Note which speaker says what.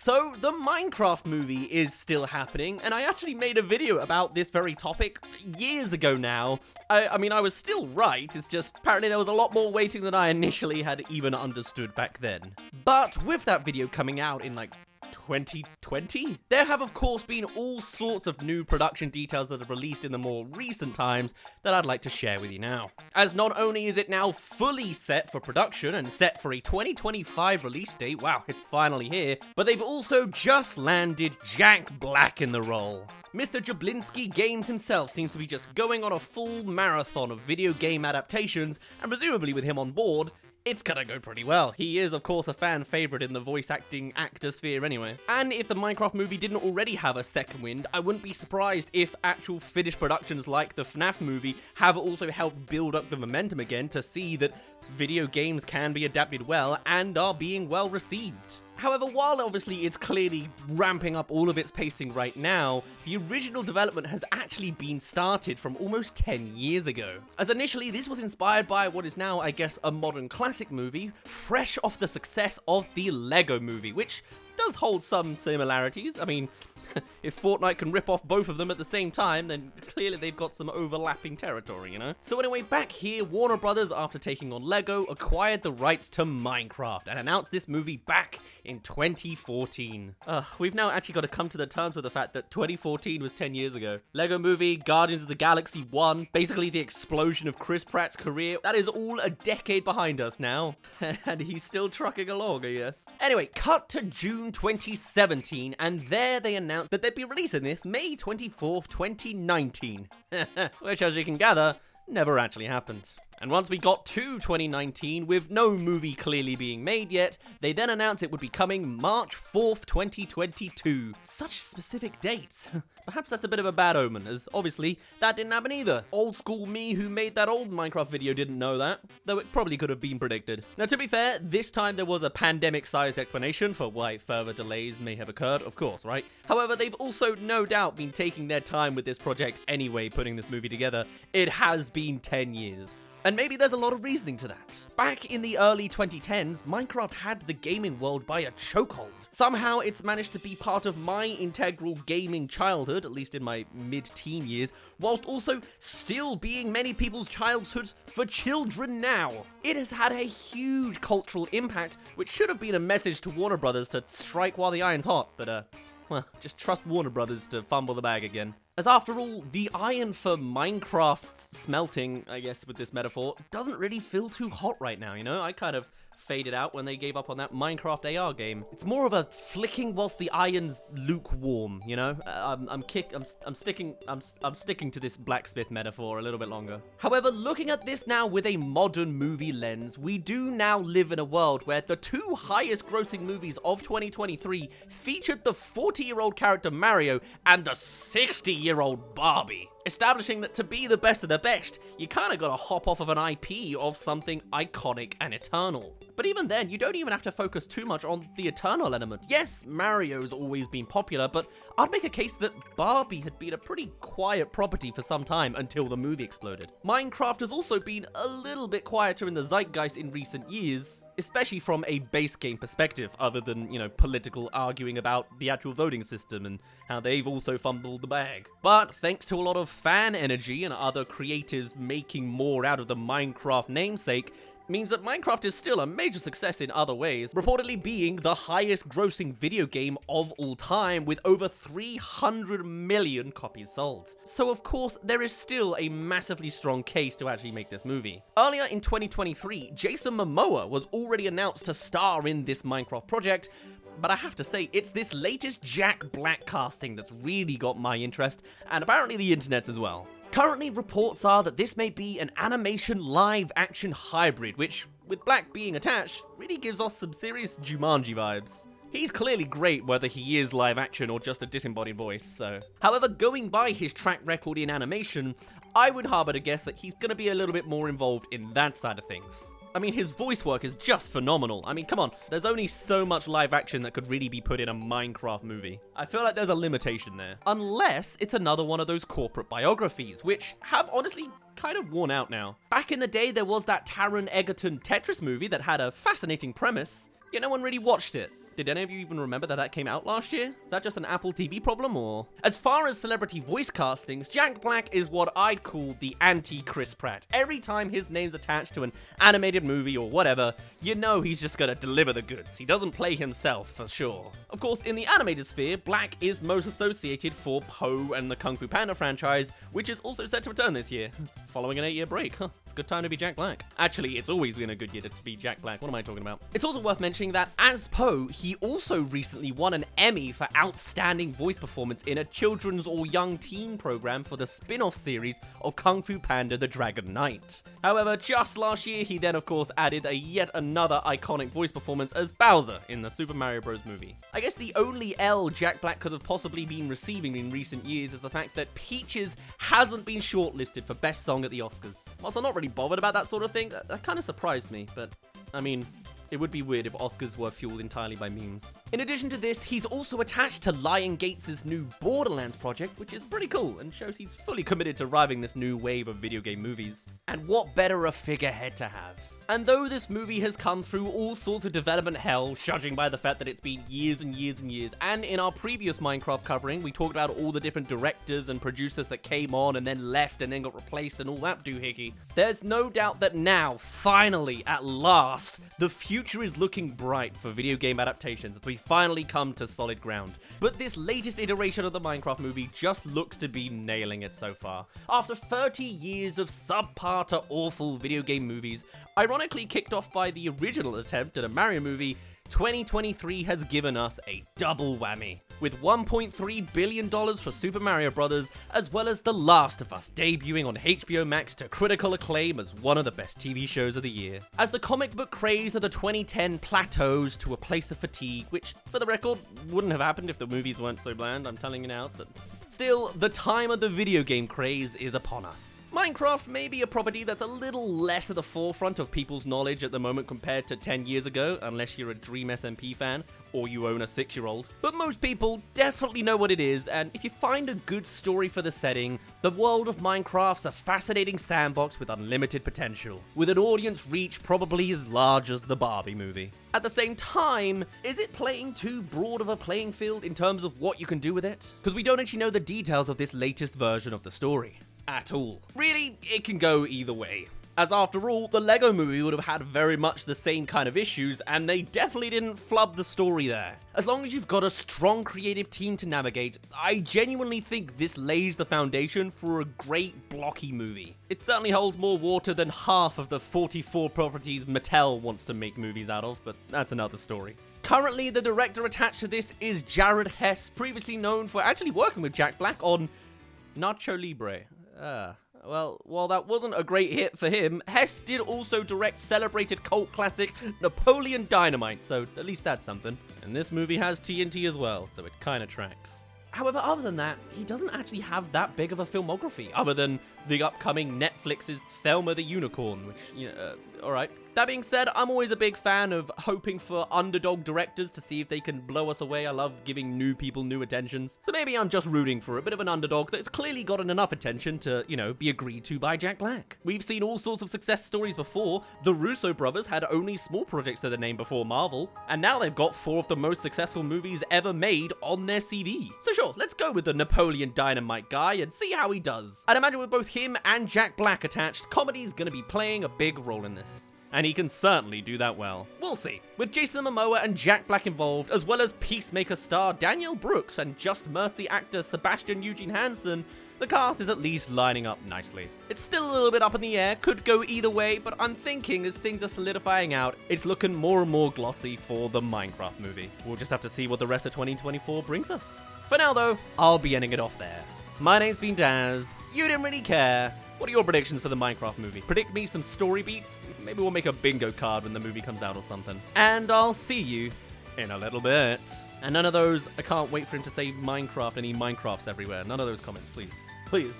Speaker 1: So, the Minecraft movie is still happening, and I actually made a video about this very topic years ago now. I mean, I was still right, it's just apparently there was a lot more waiting than I initially had even understood back then. But with that video coming out in like 2020, there have of course been all sorts of new production details that have released in the more recent times that I'd like to share with you now. As not only is it now fully set for production and set for a 2025 release date, wow, it's finally here, but they've also just landed Jack Black in the role. Mr. Jablinski Games himself seems to be just going on a full marathon of video game adaptations, and presumably with him on board, it's gonna go pretty well. He is, of course, a fan favorite in the voice acting actor sphere anyway. And if the Minecraft movie didn't already have a second wind, I wouldn't be surprised if actual finished productions like the FNAF movie have also helped build up the momentum again to see that video games can be adapted well and are being well received. However, while obviously it's clearly ramping up all of its pacing right now, the original development has actually been started from almost 10 years ago. As initially, this was inspired by what is now, I guess, a modern classic movie, fresh off the success of the Lego movie, which does hold some similarities. I mean, if Fortnite can rip off both of them at the same time, then clearly they've got some overlapping territory, you know? So anyway, back here, Warner Brothers, after taking on Lego, acquired the rights to Minecraft and announced this movie back in 2014. We've now actually got to come to the terms with the fact that 2014 was 10 years ago. Lego movie, Guardians of the Galaxy 1, basically the explosion of Chris Pratt's career, that is all a decade behind us now. And he's still trucking along, I guess. Anyway, cut to June 2017, and there they announced that they'd be releasing this May 24th, 2019. Which, as you can gather, never actually happened. And once we got to 2019, with no movie clearly being made yet, they then announced it would be coming March 4th, 2022. Such specific dates. Perhaps that's a bit of a bad omen, as obviously that didn't happen either. Old school me who made that old Minecraft video didn't know that, though it probably could have been predicted. Now, to be fair, this time there was a pandemic-sized explanation for why further delays may have occurred, of course, right? However, they've also no doubt been taking their time with this project anyway, putting this movie together. It has been 10 years. And maybe there's a lot of reasoning to that. Back in the early 2010s, Minecraft had the gaming world by a chokehold. Somehow it's managed to be part of my integral gaming childhood, at least in my mid-teen years, whilst also still being many people's childhoods for children now. It has had a huge cultural impact, which should have been a message to Warner Brothers to strike while the iron's hot, but well, just trust Warner Brothers to fumble the bag again. As after all, the iron for Minecraft's smelting, I guess with this metaphor, doesn't really feel too hot right now, you know? I kind of faded out when they gave up on that Minecraft AR game. It's more of a flicking whilst the iron's lukewarm, you know? I'm sticking to this blacksmith metaphor a little bit longer. However, looking at this now with a modern movie lens, we do now live in a world where the two highest grossing movies of 2023 featured the 40-year-old character Mario and the 60-year-old Barbie. Establishing that to be the best of the best, you kinda gotta hop off of an IP of something iconic and eternal. But even then, you don't even have to focus too much on the eternal element. Yes, Mario's always been popular, but I'd make a case that Barbie had been a pretty quiet property for some time until the movie exploded. Minecraft has also been a little bit quieter in the zeitgeist in recent years, especially from a base game perspective, other than, you know, political arguing about the actual voting system and how they've also fumbled the bag. But thanks to a lot of fan energy and other creatives making more out of the Minecraft namesake, means that Minecraft is still a major success in other ways, reportedly being the highest grossing video game of all time with over 300 million copies sold. So of course, there is still a massively strong case to actually make this movie. Earlier in 2023, Jason Momoa was already announced to star in this Minecraft project, but I have to say, it's this latest Jack Black casting that's really got my interest, and apparently the internet's as well. Currently, reports are that this may be an animation live-action hybrid, which, with Black being attached, really gives us some serious Jumanji vibes. He's clearly great whether he is live-action or just a disembodied voice, so. However, going by his track record in animation, I would harbour to guess that he's gonna be a little bit more involved in that side of things. I mean, his voice work is just phenomenal. I mean, come on, there's only so much live action that could really be put in a Minecraft movie. I feel like there's a limitation there. Unless it's another one of those corporate biographies, which have honestly kind of worn out now. Back in the day, there was that Taron Egerton Tetris movie that had a fascinating premise, yet no one really watched it. Did any of you even remember that came out last year? Is that just an Apple TV problem, or? As far as celebrity voice castings, Jack Black is what I'd call the anti-Chris Pratt. Every time his name's attached to an animated movie or whatever, you know he's just gonna deliver the goods. He doesn't play himself, for sure. Of course, in the animated sphere, Black is most associated for Po and the Kung Fu Panda franchise, which is also set to return this year, following an 8-year break. It's a good time to be Jack Black. Actually, it's always been a good year to be Jack Black. What am I talking about? It's also worth mentioning that as Po, he also recently won an Emmy for Outstanding Voice Performance in a children's or young teen program for the spin-off series of Kung Fu Panda: The Dragon Knight. However, just last year, he then of course added yet another iconic voice performance as Bowser in the Super Mario Bros. Movie. I guess the only L Jack Black could have possibly been receiving in recent years is the fact that Peaches hasn't been shortlisted for Best Song at the Oscars. Whilst I'm not really bothered about that sort of thing, that kind of surprised me, but I mean, it would be weird if Oscars were fueled entirely by memes. In addition to this, he's also attached to Lion Gates' new Borderlands project, which is pretty cool and shows he's fully committed to reviving this new wave of video game movies. And what better a figurehead to have? And though this movie has come through all sorts of development hell, judging by the fact that it's been years and years and years, and in our previous Minecraft covering, we talked about all the different directors and producers that came on and then left and then got replaced and all that doohickey, there's no doubt that now, finally, at last, the future is looking bright for video game adaptations as we finally come to solid ground. But this latest iteration of the Minecraft movie just looks to be nailing it so far. After 30 years of subpar to awful video game movies, ironically kicked off by the original attempt at a Mario movie, 2023 has given us a double whammy, with $1.3 billion for Super Mario Bros., as well as The Last of Us debuting on HBO Max to critical acclaim as one of the best TV shows of the year. As the comic book craze of the 2010 plateaus to a place of fatigue, which, for the record, wouldn't have happened if the movies weren't so bland, I'm telling you now, but still, the time of the video game craze is upon us. Minecraft may be a property that's a little less at the forefront of people's knowledge at the moment compared to 10 years ago, unless you're a Dream SMP fan or you own a 6-year-old. But most people definitely know what it is, and if you find a good story for the setting, the world of Minecraft's a fascinating sandbox with unlimited potential, with an audience reach probably as large as the Barbie movie. At the same time, is it playing too broad of a playing field in terms of what you can do with it? Because we don't actually know the details of this latest version of the story at all. Really, it can go either way. As after all, the Lego movie would have had very much the same kind of issues, and they definitely didn't flub the story there. As long as you've got a strong creative team to navigate, I genuinely think this lays the foundation for a great blocky movie. It certainly holds more water than half of the 44 properties Mattel wants to make movies out of, but that's another story. Currently, the director attached to this is Jared Hess, previously known for actually working with Jack Black on Nacho Libre. Well, while that wasn't a great hit for him, Hess did also direct celebrated cult classic Napoleon Dynamite, so at least that's something. And this movie has TNT as well, so it kinda tracks. However, other than that, he doesn't actually have that big of a filmography, other than the upcoming Netflix's Thelma the Unicorn, which, you know, alright. That being said, I'm always a big fan of hoping for underdog directors to see if they can blow us away. I love giving new people new attentions. So maybe I'm just rooting for a bit of an underdog that's clearly gotten enough attention to, you know, be agreed to by Jack Black. We've seen all sorts of success stories before. The Russo brothers had only small projects to their name before Marvel, and now they've got 4 of the most successful movies ever made on their CV. So sure, let's go with the Napoleon Dynamite guy and see how he does. I'd imagine with both him and Jack Black attached, comedy's gonna be playing a big role in this. And he can certainly do that well. We'll see. With Jason Momoa and Jack Black involved, as well as Peacemaker star Daniel Brooks and Just Mercy actor Sebastian Eugene Hansen, the cast is at least lining up nicely. It's still a little bit up in the air, could go either way, but I'm thinking as things are solidifying out, it's looking more and more glossy for the Minecraft movie. We'll just have to see what the rest of 2024 brings us. For now though, I'll be ending it off there. My name's been Daz, you didn't really care. What are your predictions for the Minecraft movie? Predict me some story beats? Maybe we'll make a bingo card when the movie comes out or something. And I'll see you in a little bit. And none of those, I can't wait for him to say Minecraft and he Minecrafts everywhere. None of those comments, please. Please.